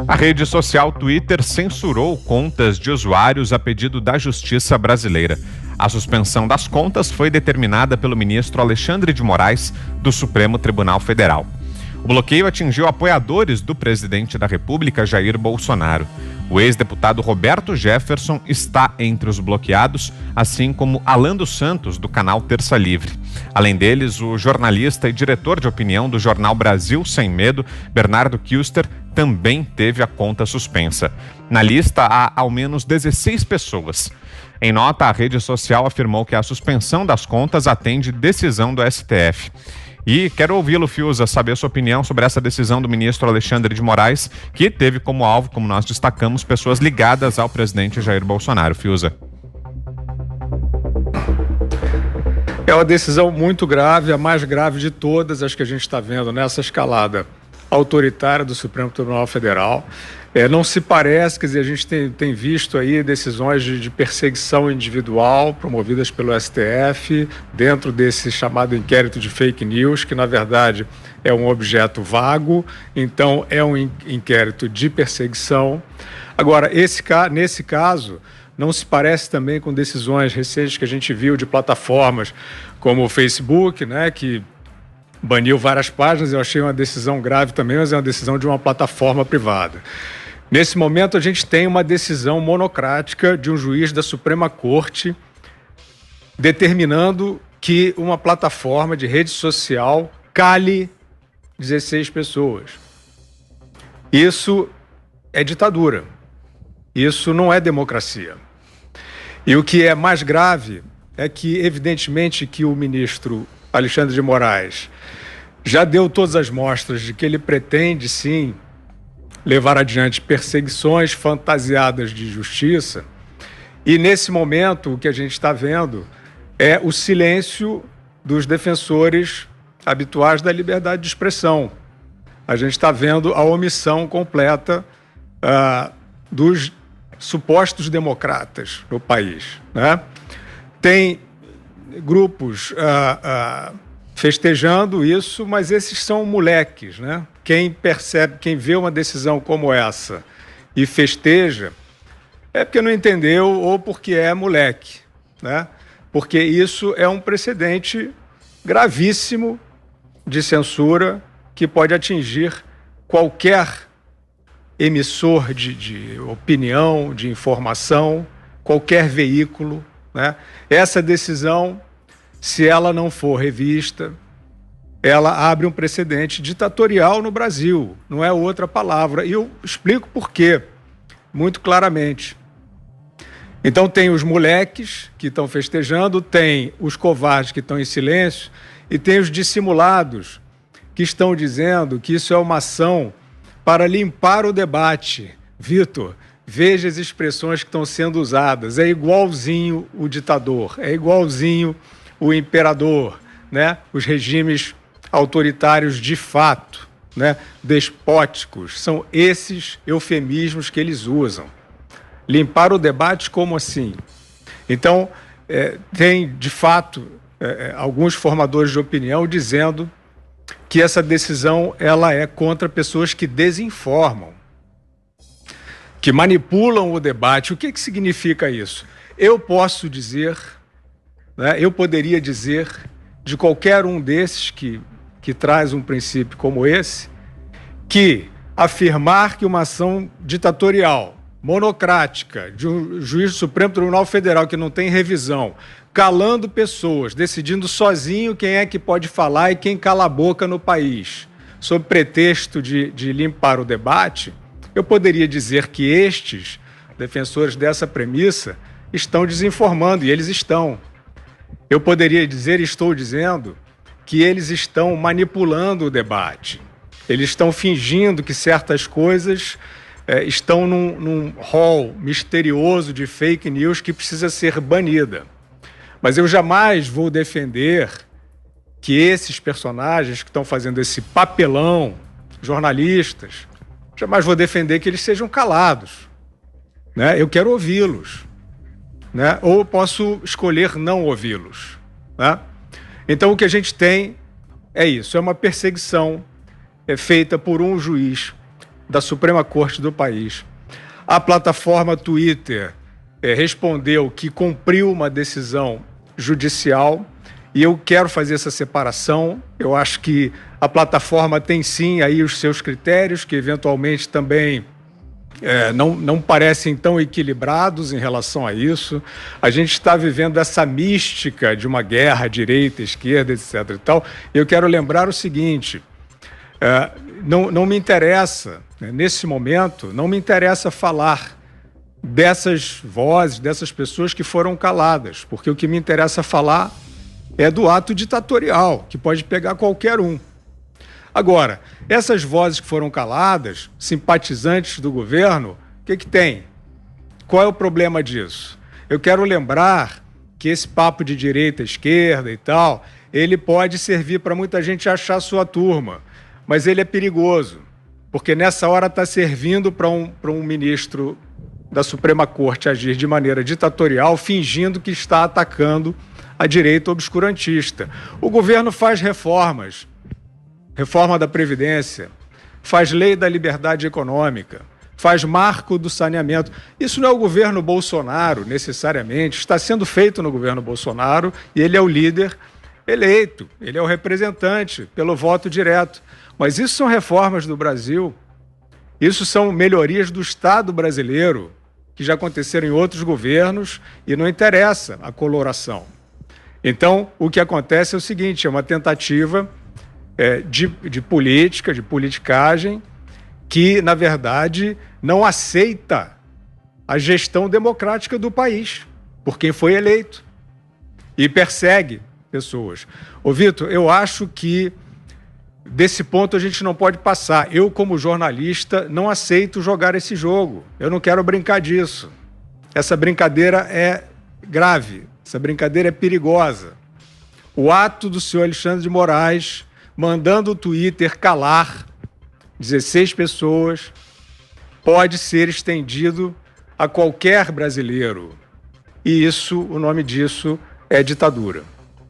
A rede social Twitter censurou contas de usuários a pedido da Justiça brasileira. A suspensão das contas foi determinada pelo ministro Alexandre de Moraes, do Supremo Tribunal Federal. O bloqueio atingiu apoiadores do presidente da República, Jair Bolsonaro. O ex-deputado Roberto Jefferson está entre os bloqueados, assim como Alan dos Santos, do canal Terça Livre. Além deles, o jornalista e diretor de opinião do jornal Brasil Sem Medo, Bernardo Kister, também teve a conta suspensa. Na lista há ao menos 16 pessoas. Em nota, a rede social afirmou que a suspensão das contas atende decisão do STF. E quero ouvi-lo, Fiuza, saber sua opinião sobre essa decisão do ministro Alexandre de Moraes, que teve como alvo, como nós destacamos, pessoas ligadas ao presidente Jair Bolsonaro. Fiuza. É uma decisão muito grave, a mais grave de todas as que a gente está vendo nessa escalada autoritária do Supremo Tribunal Federal. Não se parece, quer dizer, a gente tem visto aí decisões de perseguição individual promovidas pelo STF dentro desse chamado inquérito de fake news, que na verdade é um objeto vago, então é um inquérito de perseguição. Agora, nesse caso, não se parece também com decisões recentes que a gente viu de plataformas como o Facebook, né, que baniu várias páginas. Eu achei uma decisão grave também, mas é uma decisão de uma plataforma privada. Nesse momento, a gente tem uma decisão monocrática de um juiz da Suprema Corte determinando que uma plataforma de rede social cale 16 pessoas. Isso é ditadura. Isso não é democracia. E o que é mais grave é que, evidentemente, que o ministro Alexandre de Moraes já deu todas as mostras de que ele pretende, sim, levar adiante perseguições fantasiadas de justiça. E, nesse momento, o que a gente está vendo é o silêncio dos defensores habituais da liberdade de expressão. A gente está vendo a omissão completa dos supostos democratas no país, né? Tem grupos festejando isso, mas esses são moleques, né? Quem percebe, quem vê uma decisão como essa e festeja, é porque não entendeu ou porque é moleque, né? Porque isso é um precedente gravíssimo de censura que pode atingir qualquer emissor de opinião, de informação, qualquer veículo, né? Essa decisão, se ela não for revista, ela abre um precedente ditatorial no Brasil, não é outra palavra. E eu explico por quê, muito claramente. Então tem os moleques que estão festejando, tem os covardes que estão em silêncio e tem os dissimulados que estão dizendo que isso é uma ação para limpar o debate. Vitor, veja as expressões que estão sendo usadas. É igualzinho o ditador, é igualzinho o imperador, né? Os regimes autoritários de fato, né? Despóticos, são esses eufemismos que eles usam. Limpar o debate, como assim? Então, tem, de fato, alguns formadores de opinião dizendo que essa decisão ela é contra pessoas que desinformam, que manipulam o debate. O que significa isso? Eu posso dizer, né, eu poderia dizer de qualquer um desses que traz um princípio como esse, que afirmar que uma ação ditatorial, monocrática, de um juiz do Supremo Tribunal Federal que não tem revisão, calando pessoas, decidindo sozinho quem é que pode falar e quem cala a boca no país, sob pretexto de limpar o debate, eu poderia dizer que estes defensores dessa premissa estão desinformando, e eles estão. Eu poderia dizer, e estou dizendo, que eles estão manipulando o debate. Eles estão fingindo que certas coisas estão num rol misterioso de fake news que precisa ser banida. Mas eu jamais vou defender que esses personagens que estão fazendo esse papelão, jornalistas, jamais vou defender que eles sejam calados, né? Eu quero ouvi-los, né? Ou posso escolher não ouvi-los, né? Então o que a gente tem é isso, é uma perseguição feita por um juiz da Suprema Corte do país. A plataforma Twitter respondeu que cumpriu uma decisão judicial e eu quero fazer essa separação. Eu acho que a plataforma tem sim aí os seus critérios, que eventualmente também não parecem tão equilibrados em relação a isso. A gente está vivendo essa mística de uma guerra direita, esquerda, etc. e tal. Eu quero lembrar o seguinte, não me interessa, nesse momento, não me interessa falar dessas vozes, dessas pessoas que foram caladas, porque o que me interessa falar é do ato ditatorial, que pode pegar qualquer um. Agora, essas vozes que foram caladas, simpatizantes do governo, o que tem? Qual é o problema disso? Eu quero lembrar que esse papo de direita, esquerda e tal, ele pode servir para muita gente achar sua turma, mas ele é perigoso, porque nessa hora está servindo para um ministro da Suprema Corte agir de maneira ditatorial, fingindo que está atacando a direita obscurantista. O governo faz reformas, reforma da Previdência, faz lei da liberdade econômica, faz marco do saneamento. Isso não é o governo Bolsonaro, necessariamente, está sendo feito no governo Bolsonaro e ele é o líder eleito, ele é o representante pelo voto direto. Mas isso são reformas do Brasil, isso são melhorias do Estado brasileiro, que já aconteceram em outros governos e não interessa a coloração. Então, o que acontece é o seguinte, é uma tentativa de política, de politicagem, que, na verdade, não aceita a gestão democrática do país, por quem foi eleito, e persegue pessoas. Ô, Vitor, eu acho que desse ponto a gente não pode passar. Eu, como jornalista, não aceito jogar esse jogo. Eu não quero brincar disso. Essa brincadeira é grave, essa brincadeira é perigosa. O ato do senhor Alexandre de Moraes mandando o Twitter calar 16 pessoas pode ser estendido a qualquer brasileiro. E isso, o nome disso é ditadura.